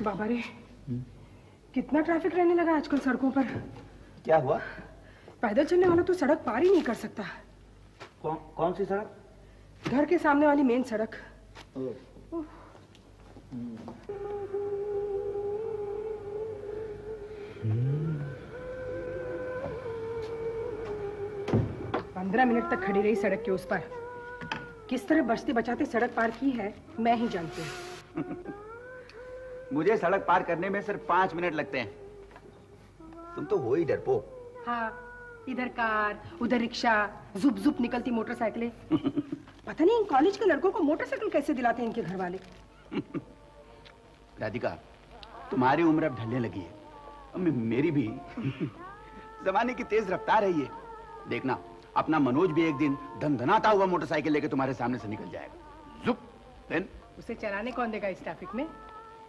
बाबा रे, कितना ट्रैफिक रहने लगा आजकल सड़कों पर। क्या हुआ? पैदल चलने वाला तो सड़क पार ही नहीं कर सकता। कौन सी सड़क? घर के सामने वाली मेन सड़क। 15 मिनट तक खड़ी रही सड़क के उस पर। किस तरह बचते बचाते सड़क पार की है मैं ही जानती हूँ। मुझे सड़क पार करने में सिर्फ 5 मिनट लगते हैं। तुम तो हो ही डरपोक। हाँ, इधर कार उधर रिक्शा, जुप जुप निकलती मोटरसाइकिलें। पता नहीं इन कॉलेज के लड़कों को मोटरसाइकिल कैसे दिलाते हैं इनके घर वाले। राधिका, तुम्हारी उम्र अब ढलने लगी है, मेरी भी। जमाने की तेज रफ्तार है ये। देखना, अपना मनोज भी एक दिन धनधनाता हुआ मोटरसाइकिल लेके तुम्हारे सामने से निकल जाएगा। जुप देन। उसे चलाने कौन देगा इस ट्रैफिक में?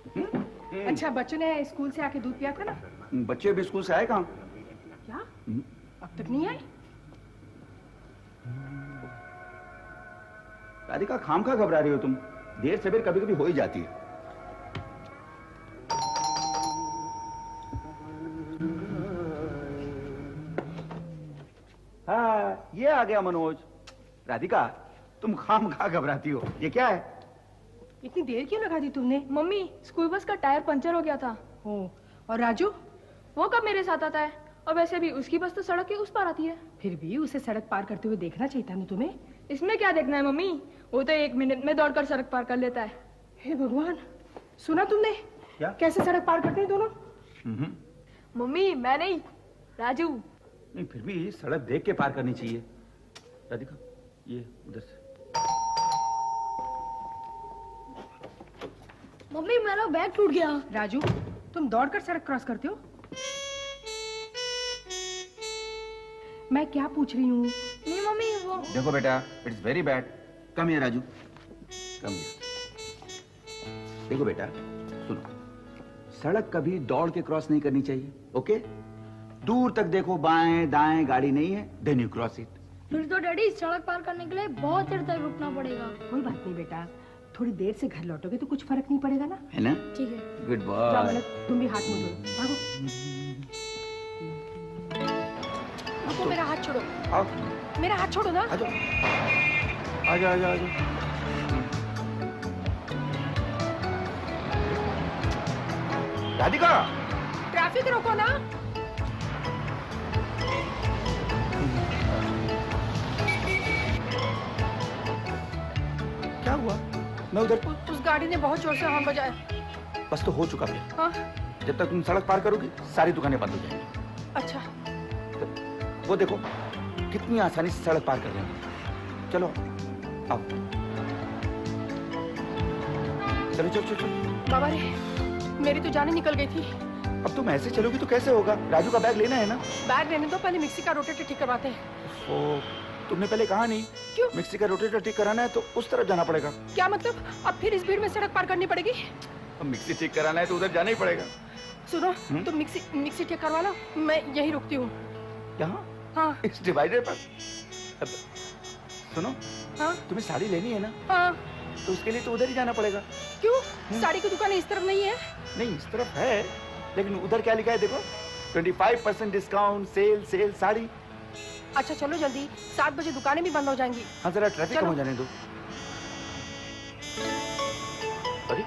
अच्छा, बच्चों ने स्कूल से आके दूध पिया था ना? बच्चे भी स्कूल से आए कहाँ? क्या? अब तक नहीं आए? राधिका, खामखा घबरा रही हो तुम। देर सवेर कभी कभी हो ही जाती है। हाँ, ये आ गया मनोज। राधिका, तुम खामखा घबराती हो। ये क्या है? इतनी देर क्यों लगा दी तुमने? मम्मी, स्कूल बस का टायर पंचर हो गया था। ओ, और राजू? वो कब मेरे साथ आता है? और वैसे भी उसकी बस तो सड़क के उस पार आती है। फिर भी उसे सड़क पार करते हुए देखना चाहिए था ना तुम्हें। इसमें क्या देखना है मम्मी? वो तो 1 मिनट में दौड़कर सड़क पार कर लेता है। हे भगवान, सुना तुमने? क्या? कैसे सड़क पार करते हैं दोनों? मम्मी, मैं नहीं, राजू। नहीं, फिर भी सड़क देख के पार करनी चाहिए। राधिका, ये उधर से। मम्मी, मेरा बैग टूट गया। राजू, तुम दौड़कर सड़क क्रॉस करते हो? मैं क्या पूछ रही हूँ? नहीं मम्मी, वो देखो बेटा, it's very bad. Come here Raju, come here. देखो बेटा, सुनो, सड़क कभी दौड़ के क्रॉस नहीं करनी चाहिए, ओके? दूर तक देखो, बाएं दाएं गाड़ी नहीं है, देन यू क्रॉस इट। फिर तो डैडी, सड़क पार करने के लिए बहुत देर तक रुकना पड़ेगा। कोई बात नहीं बेटा, थोड़ी देर से घर लौटोगे तो कुछ फर्क नहीं पड़ेगा ना? है ना? ठीक है। Good boy. तुम भी हाथ मुंह धो, भागो। रुको, मेरा हाथ छोड़ो। आओ। मेरा हाथ छोड़ो ना। आजा आजा आजा आजा। राधिका, ट्रैफिक रोको ना। क्या हुआ? मैं उधर। उस गाड़ी ने बहुत जोर से हॉर्न बजाया। बस तो हो चुका फिर। हाँ? जब तक तुम सड़क पार करोगी, सारी दुकानें बंद हो जाएंगी। अच्छा। वो देखो, कितनी आसानी से सड़क पार कर रहे हैं। चलो, आओ। चलो चलो चलो चलो। बाबा रे, मेरी तो जान निकल गई थी। अब तुम ऐसे चलोगी तो कैसे होगा? राजू का बैग लेना है ना? बैग लेने दो, पहले मिक्सी का रोटेटर ठीक करवाते हैं। ओ, तुमने पहले कहा नहीं? क्यों? मिक्सी का रोटेटर ठीक कराना है तो उस तरफ जाना पड़ेगा। क्या मतलब? अब फिर इस भीड़ में सड़क पार करनी पड़ेगी? अब मिक्सी ठीक कराना है तो उधर जाना ही पड़ेगा। सुनो, तुम मिक्सी ठीक करवा लो, मैं यही रुकती हूँ। यहाँ? हाँ। इस डिवाइडर पर? अब सुनो, हाँ? तुम्हें साड़ी लेनी है ना? हाँ। तो उसके लिए तो उधर ही जाना पड़ेगा। क्यों? साड़ी की दुकान इस तरफ नहीं है? नहीं, इस तरफ है, लेकिन उधर क्या लिखा है देखो, 25% डिस्काउंट, सेल सेल साड़ी। अच्छा चलो जल्दी, 7 बजे दुकानें भी बंद हो जाएंगी। हाँ, जरा ट्रैफिक कम हो जाने दो। अरे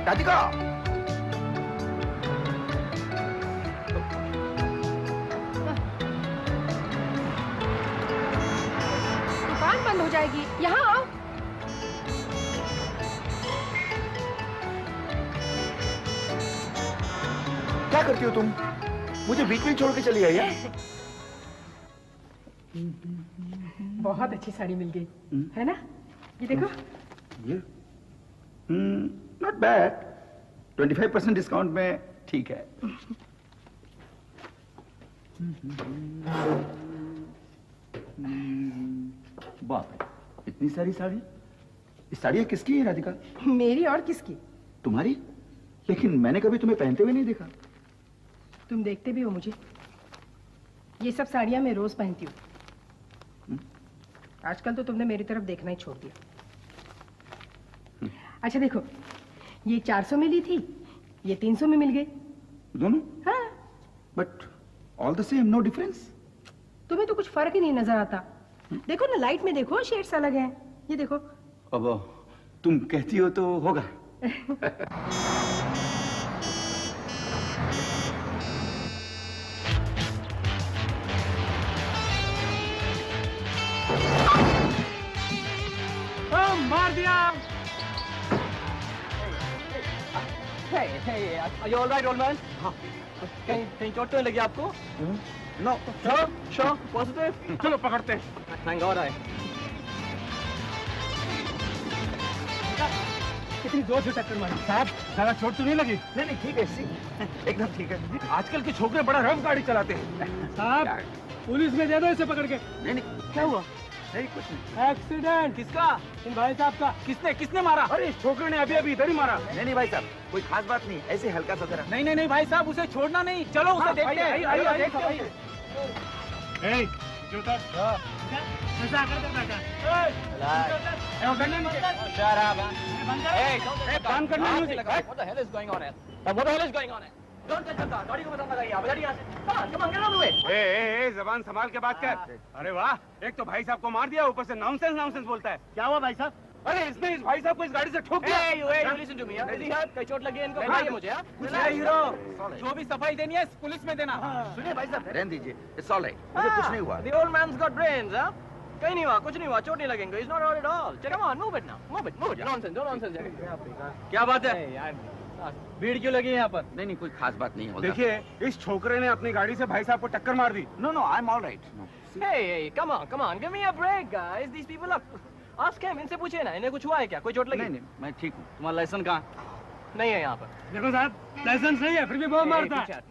राधिका, दुकान बंद हो जाएगी, यहाँ आओ। क्या करती हो तुम? मुझे बीच में छोड़ के चली आई है? बहुत अच्छी साड़ी मिल गई, है ना? ये देखो। ये नॉट बैड, 25% डिस्काउंट में ठीक है। बाप रे, इतनी सारी साड़ी। ये साड़ियाँ किसकी है राधिका? मेरी और किसकी? तुम्हारी? लेकिन मैंने कभी तुम्हें पहनते हुए नहीं देखा। तुम देखते भी हो मुझे। ये सब साड़ियाँ मैं रोज पहनती हूँ। आजकल तो तुमने मेरी तरफ देखना ही छोड़ दिया। अच्छा देखो, ये 400 में ली थी, ये 300 में मिल गई। दोनों? हाँ। But all the same, no difference. तुम्हें तो कुछ फर्क ही नहीं नजर आता। देखो ना, लाइट में देखो, शेड्स अलग हैं। ये देखो। अब तुम कहती हो तो होगा। मार दिया। Are you all right, old man? कहीं चोट तो नहीं लगी आपको? नो। Sure, positive. चलो पकड़ते हैं। Thank God I. कितनी जोर से टक्कर मारी साहब, ज्यादा चोट तो नहीं लगी? नहीं ठीक है, एकदम ठीक है। आजकल के छोकरे बड़ा रफ गाड़ी चलाते हैं। साहब, पुलिस में दे दो इसे पकड़ के। नहीं क्या हुआ? नहीं कुछ नहीं। एक्सीडेंट। किसका? इन भाई साहब का। किसने मारा? अरे इस छोकरे ने अभी इधर ही मारा। नहीं भाई साहब, कोई खास बात नहीं, ऐसे हल्का सा जरा। नहीं भाई साहब, उसे छोड़ना नहीं। चलो उसे देखते हैं। What the hell is going on here? What the hell is going on here? Don't touch the car. गाड़ी को बंद लगाइए आप। इधर यहाँ से। Come on, get out of the way. ए, जबान संभाल के बात कर। अरे वाह, एक तो भाई साहब को मार दिया, ऊपर से नॉनसेंस बोलता है। क्या हुआ भाई साहब? अरे इसने इस भाई साहब को इस गाड़ी से ठोक दिया। Hey, listen to me. कहीं चोट लगी है इनको? बताइए मुझे। हीरो, जो भी सफाई देनी है पुलिस में देना। सुनिए भाई साहब, रहने दीजिए, इट्स ऑल राइट, मुझे कुछ नहीं हुआ। The old man's got brains, huh? कहीं नहीं हुआ, कुछ नहीं हुआ, चोट नहीं लगेंगे। He's not hurt at all. Come on, move it now. Move it. Nonsense, don't nonsense. क्या बात है? यार, भीड़ क्यों लगी है यहाँ पर? नहीं कोई खास बात नहीं होगा। देखिए, इस छोकरे ने अपनी गाड़ी से भाई साहब को टक्कर मार दी। No I am all right. Hey, come on, give me a break, guys. These people are. Ask him, इनसे पूछे ना, इन्हें कुछ हुआ है क्या? कोई चोट लगी? नहीं मैं ठीक हूँ। तुम्हारा लाइसेंस कहाँ? नहीं है यहाँ पर। देखो साहब, लाइसेंस नहीं है, फिर भी बहुत मारता है।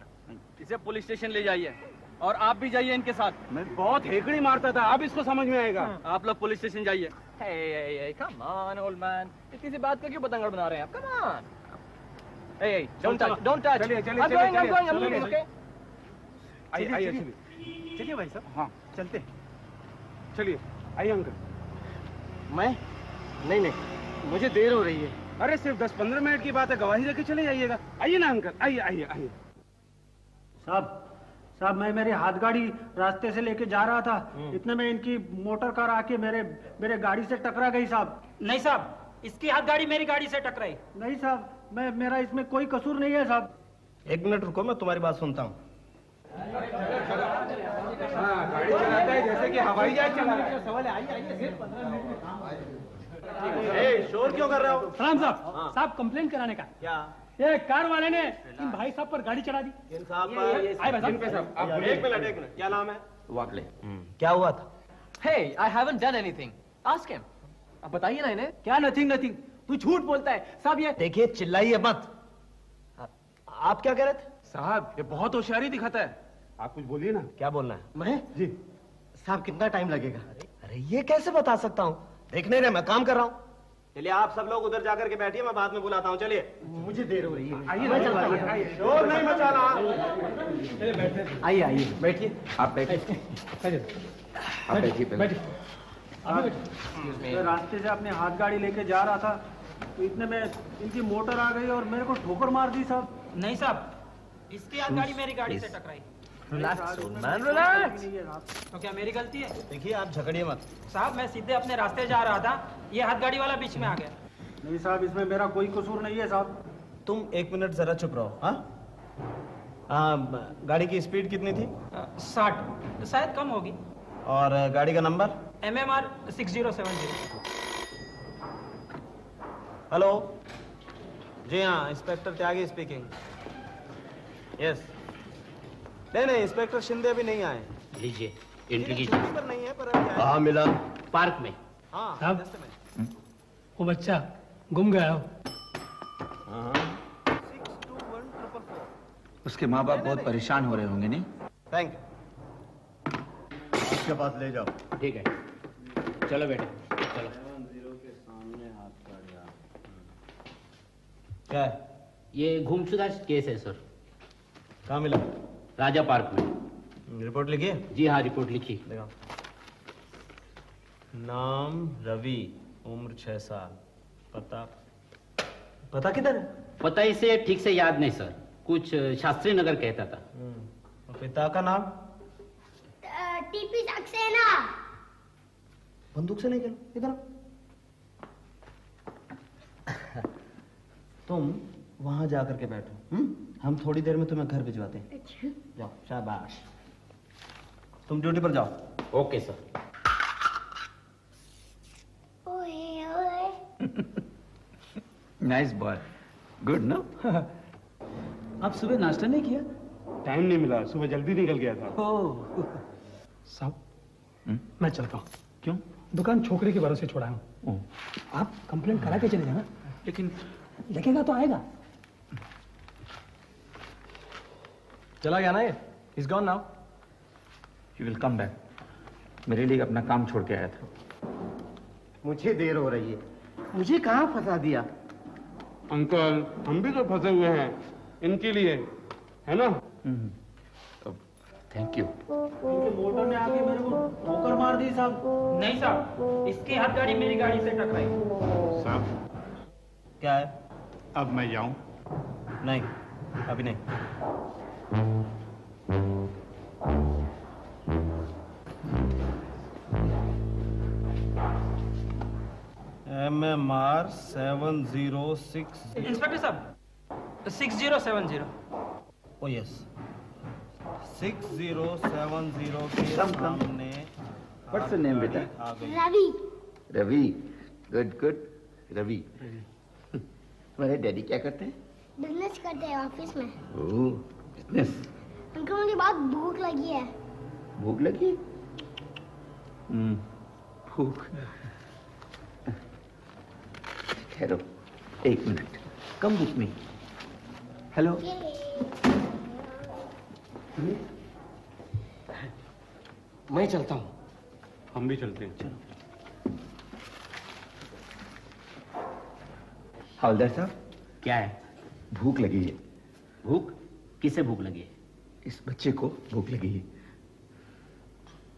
इसे पुलिस स्टेशन ले जाइए और आप भी जाइए इनके साथ। मैं बहुत हेकड़ी मारता था, अब इसको समझ में आएगा। आप लोग पुलिस स्टेशन जाइए। Hey, come on, old man. इतनी सी बात का क्यों पतंगड़ बना रहे हैं आप? Come on. Hey, don't touch. चलिए, I'm going, okay? आइए चलिए भाई साहब। हाँ चलते, चलिए आइए अंकल। मैं? नहीं, मुझे देर हो रही है। अरे सिर्फ 10-15 मिनट की बात है, गवाही लेके चले जाइएगा। आइए ना अंकल, आइए। साहब मैं मेरी हाथ गाड़ी रास्ते से लेके जा रहा था, इतने में इनकी मोटर कार आके मेरे गाड़ी से टकरा गई साहब। नहीं साहब, इसकी हाथ गाड़ी मेरी गाड़ी से टकराई। नहीं साहब, मेरा इसमें कोई कसूर नहीं है साहब। एक मिनट रुको, मैं तुम्हारी बात सुनता हूँ। हाँ, गाड़ी चलाता है जैसे कि हवाई जहाज चला रहा है। सवाल है, आइए। शोर क्यों कर रहे हो? सलाम साहब, साहब कंप्लेन कराने का। क्या? ये कार वाले ने इन भाई साहब पर गाड़ी चढ़ा दी। इन साहब आप एक मिनट, क्या नाम है? वाकले। क्या हुआ था? Hey, I haven't done anything. Ask him. अब बताइए ना इन्हें। क्या नथिंग? तू झूठ बोलता है साहब। ये देखिए, चिल्लाइए मत। आप क्या कह रहे थे? साहब, ये बहुत होशियारी दिखाता है। आप कुछ बोलिए ना। क्या बोलना है? मैं जी साहब, कितना टाइम लगेगा? अरे ये कैसे बता सकता हूँ? देख नहीं रहे, मैं काम कर रहा हूँ। चलिए आप सब लोग उधर जाकर के बैठिए, मैं बाद में बुलाता हूँ। चलिए, मुझे देर हो रही है। आइए। शोर नहीं मचाना। आइए बैठिए। आप बैठिए। मैं रास्ते से अपने हाथ गाड़ी लेके जा रहा था, तो इतने में इनकी मोटर आ गई और मेरे को ठोकर मार दी साहब। नहीं साहब, इसकी हाथ गाड़ी मेरी गाड़ी से टकराई। Relax man, relax. तो क्या मेरी गलती है? देखिए, आप झगड़िए मत। साहब, मैं सीधे अपने रास्ते जा रहा था, ये हाथ गाड़ी वाला बीच में आ गया। नहीं साहब, इसमें मेरा कोई कसूर नहीं है साहब। तुम एक मिनट जरा चुप रहो। हाँ, गाड़ी की स्पीड कितनी थी? 60, शायद कम होगी। और गाड़ी का नंबर? MMR 6070। हेलो जी, हाँ, इंस्पेक्टर त्यागी स्पीकिंग। यस। नहीं, इंस्पेक्टर शिंदे अभी नहीं आए। लीजिए, एंट्री छुट्टी कीजिए। पर नहीं है, पर अभी आए। कहाँ मिला? पार्क में। हाँ, साहब। just a minute। वो बच्चा गुम गया हो। 62144। उसके माँ बाप बहुत परेशान हो रहे होंगे, नहीं? Thank you. उसके पास ले जाओ। ठीक है, चलो बेटे, चलो। क्या है? ये गुमशुदा केस है सर, कहाँ मिला? राजा पार्क में। रिपोर्ट लिखी है? जी हाँ, रिपोर्ट लिखी। देखो। नाम रवि, उम्र 6 साल, पता पता किधर है? पता इसे ठीक से याद नहीं सर, कुछ शास्त्री नगर कहता था। पिता का नाम? टीपी सक्सेना। बंदूक से नहीं खेलो, इधर तुम वहां जाकर के बैठो। हम थोड़ी देर में तुम्हें घर भिजवाते हैं। जाओ, शाबाश। तुम ड्यूटी पर जाओ। Okay sir. ओए ओए। Nice boy, good no. आप सुबह नाश्ता नहीं किया? टाइम नहीं मिला, सुबह जल्दी निकल गया था। साहब, मैं चलता हूँ। क्यों? दुकान छोकरे के भरोसे छोड़ा हूँ। आप कंप्लेंट करा के चले जाना। लेकिन लिखेगा तो आएगा। चला गया ना ये? He's gone now. You will come back. मेरे लिए अपना काम छोड़ के आया था। मुझे देर हो रही है। मुझे कहाँ फंसा दिया? अंकल, हम भी तो फंसे हुए हैं इनके लिए, है ना? Thank you. इनके मोटर ने आके मेरे को ठोकर मार दी साहब। नहीं साहब, इसकी हाथ गाड़ी मेरी गाड़ी से टकराई। साहब, क्या है? अब मैं जाऊं? नहीं, अभी नहीं। MMR 706। इंस्पेक्टर साहब, 6070। ओ यस, 6070 के सामने। व्हाट्स योर नेम बेटा? रवि। Ravi, good good. रवि, तुम्हारे डैडी क्या करते हैं? बिजनेस करते हैं ऑफिस में। ओह, बिजनेस। अंकल, मुझे बहुत भूख लगी है। भूख लगी? भूख। ठहरो, एक minute. Come with me. Hello. मैं चलता हूँ। हम भी चलते हैं। चलो। हवलदार साहब, क्या है? भूख लगी है। भूख? किसे भूख लगी है? इस बच्चे को भूख लगी है।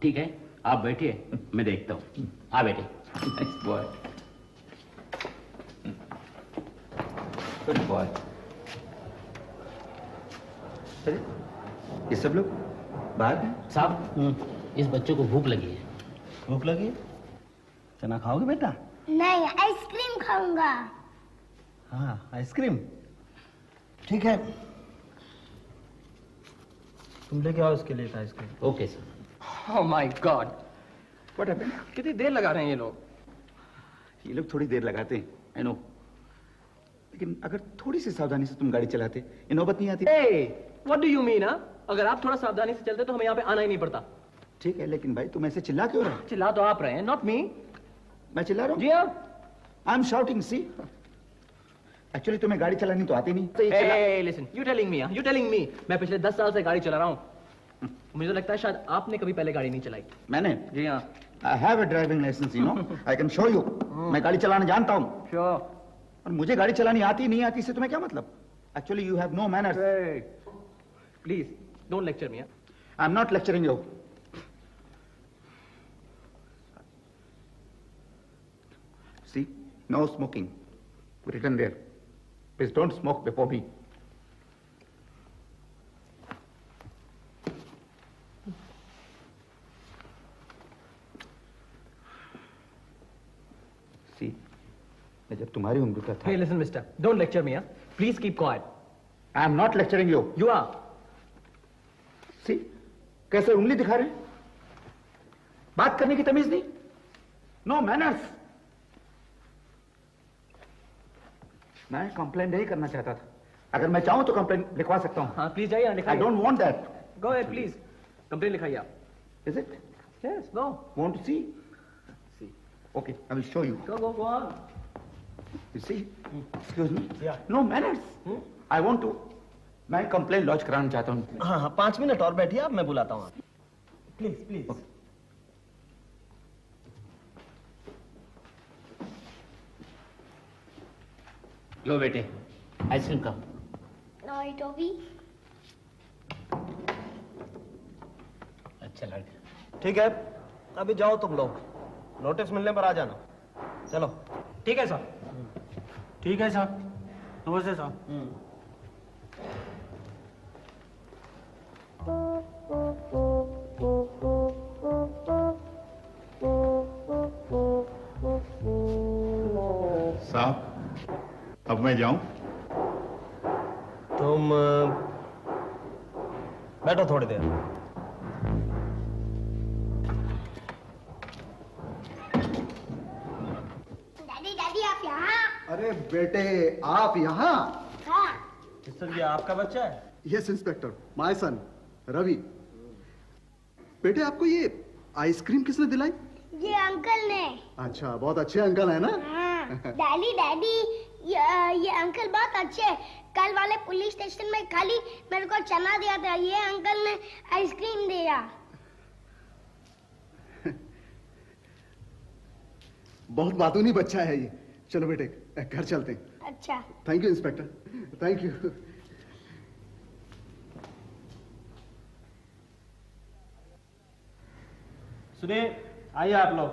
ठीक है, आप बैठिए, मैं देखता हूँ। आ बेटे। Nice boy, good boy. अरे, ये सब लोग बाहर हैं? साहब, इस बच्चे को भूख लगी है। भूख लगी? चना खाओगे बेटा? नहीं, आइसक्रीम खाऊंगा। हाँ, आइसक्रीम। ठीक है, तुम लेके आओ इसके लिए ice cream. Okay sir. Oh my God. What happened? कितनी देर लगा रहे हैं ये लोग? ये लोग थोड़ी देर लगाते हैं, I know. लेकिन अगर थोड़ी सी सावधानी से तुम गाड़ी चलाते, ये नौबत नहीं आती। Hey, what do you mean, huh? अगर आप थोड़ा सावधानी से चलते तो हमें यहाँ पे आना ही नहीं पड़ता। ठीक है, लेकिन भाई तुम ऐसे चिल्ला क्यों रहे हो? चिल्ला तो आप रहे हैं, not me. मैं चिल्ला रहा हूँ? जी हाँ। I'm shouting, see? एक्चुअली तुम्हें गाड़ी चलानी तो आती नहीं। तो ये Hey, listen, you telling me, huh? You telling me. मैं पिछले 10 साल से गाड़ी चला रहा हूँ। मुझे तो लगता है शायद आपने कभी पहले गाड़ी नहीं चलाई। मैंने? जी हाँ। I have a driving license, you know. I can show you. मैं गाड़ी चलाना जानता हूँ। Sure. और मुझे गाड़ी चलानी आती नहीं आती से तुम्हें क्या मतलब? Actually, you have no manners. Hey, please, don't lecture me, huh? I'm not lecturing you. See, no smoking. Written there. Please don't smoke before me. See, मैं जब तुम्हारी उम्र का था। Hey, listen, mister, don't lecture me, huh? Please keep quiet. I am not lecturing you. You are. See, कैसे उंगली दिखा रहे हैं? बात करने की तमीज नहीं? No manners. मैं कंप्लेंट नहीं करना चाहता था। अगर मैं चाहूं तो कंप्लेंट लिखवा सकता हूं। हाँ, प्लीज जाइए, I लिखाइए। don't want that. Go ahead, please. Complaint लिखाइए आप। Is it? Yes, go. Want to see? See. Okay, I will show you. Go on. You see? Excuse me? Yeah. No manners. I want to. मैं complaint launch कराना चाहता हूँ। हाँ हाँ, 5 minute और बैठिए आप, मैं बुलाता हूँ। Please please. लो बेटे, आइसक्रीम का। और टॉफी। अच्छा लड़का। ठीक है, अभी जाओ तुम लोग, नोटिस मिलने पर आ जाना। चलो। ठीक है सर। ठीक है साहब। नमस्ते साहब। साहब अब मैं जाऊं? तुम बैठो थोड़ी देर। डैडी डैडी आप यहाँ? अरे बेटे आप यहाँ? हाँ। मिस्टर ये आपका बच्चा है? Yes inspector, my son Ravi. बेटे आपको ये आइसक्रीम किसने दिलाई? ये अंकल ने। अच्छा, बहुत अच्छे अंकल है ना? हाँ। डैडी डैडी ये अंकल बहुत अच्छे हैं। कल वाले पुलिस स्टेशन में खाली मेरे को चना दिया था, ये अंकल ने आइसक्रीम दिया। बहुत बातूनी बच्चा है ये। चलो बेटे घर चलते हैं। अच्छा। Thank you inspector, thank you. सुनिए, आइए आप लोग।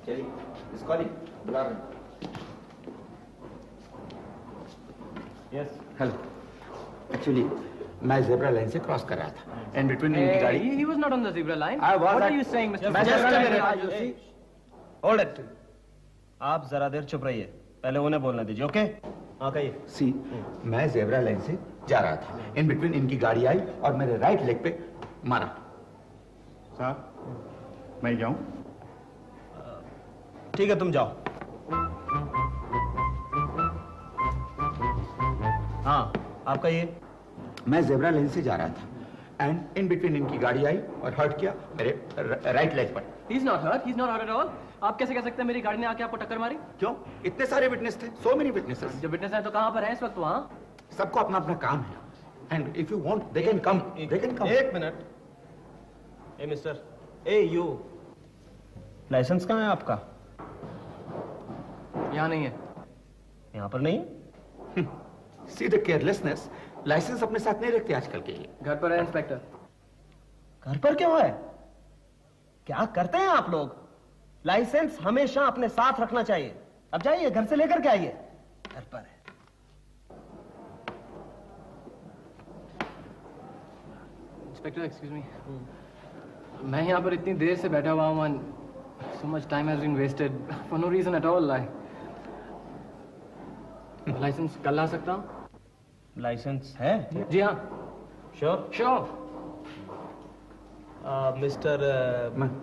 चलिए, इस कॉलिंग बुला रहे हैं। यस। हेलो, एक्चुअली मैं ज़ेब्रा लाइन से क्रॉस कर रहा था एंड बिटवीन इनकी गाड़ी। He was not on the zebra line. I was What at- are you saying, Mr. मैं Just zebra a line minute. पे था, you see? Hold it. आप जरा देर चुप रहिए, पहले उन्हें बोलने दीजिए। ओके? हाँ कहिए। सी, मैं ज़ेब्रा लाइन से जा रहा था, इन बिटवीन इनकी गाड़ी आई और मेरे राइट लेग पे मारा। साहब मैं जाऊं? ठीक है, तुम जाओ। हाँ, आपका ये? मैं ज़ेब्रा लाइन से जा रहा था एंड इन बिटवीन इनकी गाड़ी आई और हर्ट किया मेरे राइट लेग पर। He's not hurt. He's not hurt at all. आप कैसे कह सकते हैं मेरी गाड़ी ने आके आपको टक्कर मारी? क्यों? इतने सारे विटनेस थे, so many witnesses। जो विटनेस है तो कहाँ पर है इस वक्त वहाँ? सबको अपना अपना काम है and if you want they can come, they can come. एक मिनट। ए मिस्टर, ए यू, लाइसेंस कहाँ है आपका? यहाँ नहीं है। यहाँ पर नहीं? सी द केयरलेसनेस, लाइसेंस अपने साथ नहीं रखते आजकल के ये। घर पर है इंस्पेक्टर। घर पर क्यों है? क्या करते हैं आप लोग? लाइसेंस हमेशा अपने साथ रखना चाहिए। अब जाइए, घर से लेकर के आइए। घर पर है। इंस्पेक्टर एक्सक्यूज मी, मैं यहाँ पर इतनी देर से बैठा हुआ हूँ and so much time has been wasted for no reason at all. License कल ला सकता हूँ? लाइसेंस है? जी हाँ। श्योर? श्योर। मिस्टर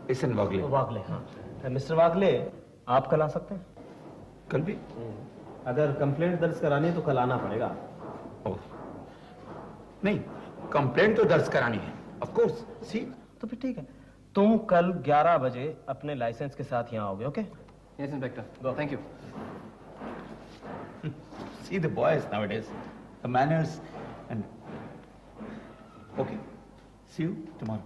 इसन वागले। वागले, हाँ। मिस्टर वागले, आप कल आ सकते हैं? कल भी? अगर कंप्लेंट दर्ज करानी है तो कल आना पड़ेगा। ओह नहीं, कंप्लेंट तो दर्ज करानी है ऑफ कोर्स। सी, तो फिर ठीक है, तुम कल 11 बजे अपने लाइसेंस के साथ यहाँ आओगे। Okay? Yes inspector, thank you. See the boys nowadays, the manners and okay, see you tomorrow.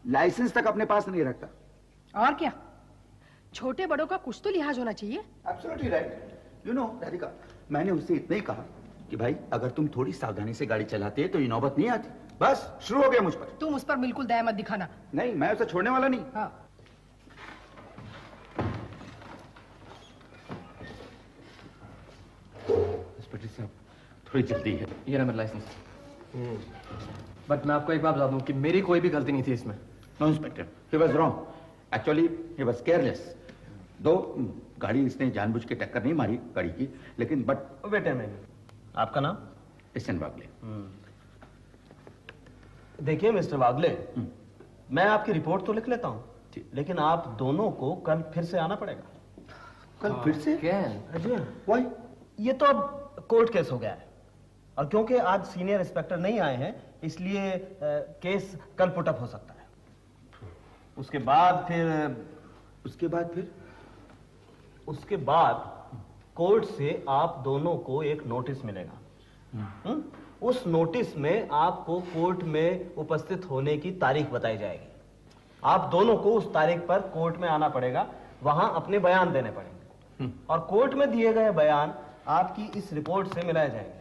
License तक अपने पास नहीं रखता। और क्या, छोटे बड़ों का कुछ तो लिहाज होना चाहिए। Absolutely right. You know, Radhika, मैंने उससे इतना ही कहा कि भाई अगर तुम थोड़ी सावधानी से गाड़ी चलाते तो ये नौबत नहीं आती। बस शुरू हो गया मुझ पर। तुम उस पर बिल्कुल दया मत दिखाना। नहीं, मैं उसे छोड़ने वाला नहीं। हाँ। इंस्पेक्टर साहब, थोड़ी जल्दी है। ये रहा मेरा लाइसेंस। बट मैं आपको एक बात बता दूं कि मेरी कोई भी गलती नहीं थी इसमें। No inspector, he was wrong. Actually he was careless. दो गाड़ी इसने जानबूझ के टक्कर नहीं मारी गाड़ी की, लेकिन बट वेट अ मिनट, आपका नाम? इसन वागले। देखिए मिस्टर वागले, मैं आपकी रिपोर्ट तो लिख लेता हूँ, लेकिन आप दोनों को कल फिर से आना पड़ेगा। कल फिर से? जी वाई? ये तो अब कोर्ट केस हो गया है, और क्योंकि आज सीनियर इंस्पेक्टर नहीं आए हैं, इसलिए केस कल पुटअप हो सकता है। उसके बाद कोर्ट से आप दोनों को एक नोटिस मिलेगा। उस नोटिस में आपको कोर्ट में उपस्थित होने की तारीख बताई जाएगी। आप दोनों को उस तारीख पर कोर्ट में आना पड़ेगा, वहां अपने बयान देने पड़ेंगे, और कोर्ट में दिए गए बयान आपकी इस रिपोर्ट से मिलाए जाएंगे।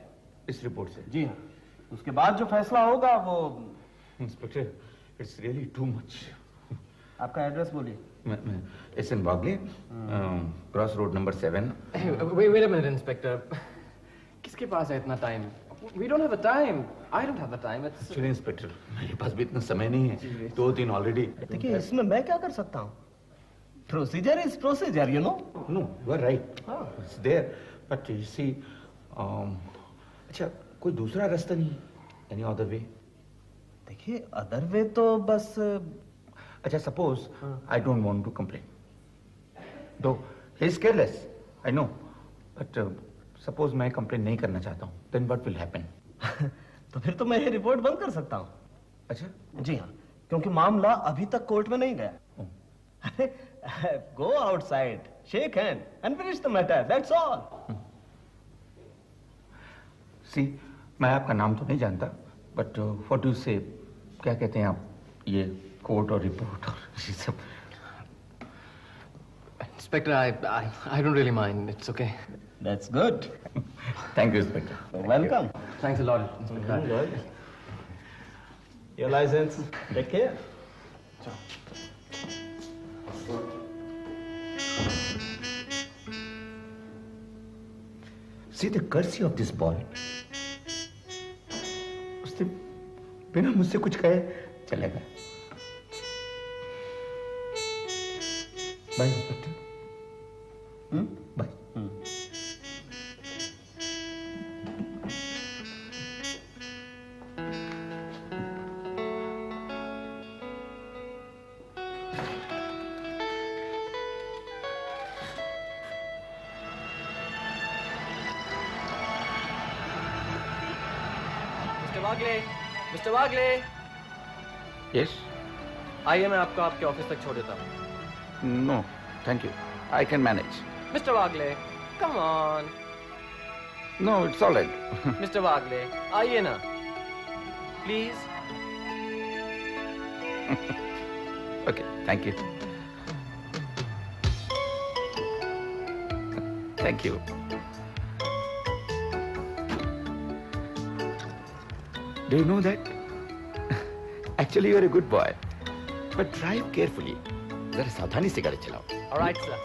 इस रिपोर्ट से? जी हाँ। उसके बाद जो फैसला होगा वो। Inspector, it's really too much. आपका एड्रेस बोलिए। It's in Wagle, cross road number 7। Wait a minute, Inspector. किसके पास है इतना time? We don't have the time. I don't have the time. It's... चलिए इंस्पेक्टर, मेरे पास भी इतना समय नहीं है। 2-3 ऑलरेडी। देखिए, इसमें मैं क्या कर सकता हूँ? Procedure is procedure, you know. No, you are right, it's there, but you see, अच्छा कोई दूसरा रास्ता नहीं? Any other way? देखिए, अदर वे तो बस, अच्छा suppose I don't want to complain, though he is careless, I know, but suppose मैं कंप्लेन नहीं करना चाहता हूँ, देन व्हाट विल हैपन? तो फिर तो मैं ये रिपोर्ट बंद कर सकता हूँ। अच्छा? जी हाँ, क्योंकि मामला अभी तक कोर्ट में नहीं गया। Go outside, shake hand and finish the matter, that's all. See, मैं आपका नाम तो नहीं जानता, बट व्हाट डू से, क्या कहते हैं आप, ये कोर्ट और रिपोर्ट और ये सब? Inspector, I don't really mind. It's okay. That's good. Thank you, Inspector. Welcome. Thanks a lot, Inspector. Your license. Take care. See the courtesy of this boy. उसने बिना मुझसे कुछ कहे चला गया। Bye inspector. Bye. Mister Wagle. Yes. आइए, मैं आपको आपके ऑफिस तक छोड़ देता हूँ। No, thank you, I can manage. Mister Wagle, come on. No, it's all right. Mister Wagle, आइए ना, please. Okay, thank you. Thank you. Do you know that? Actually, you're a good boy, but drive carefully. जरा सावधानी से गाड़ी चलाओ। All right, sir.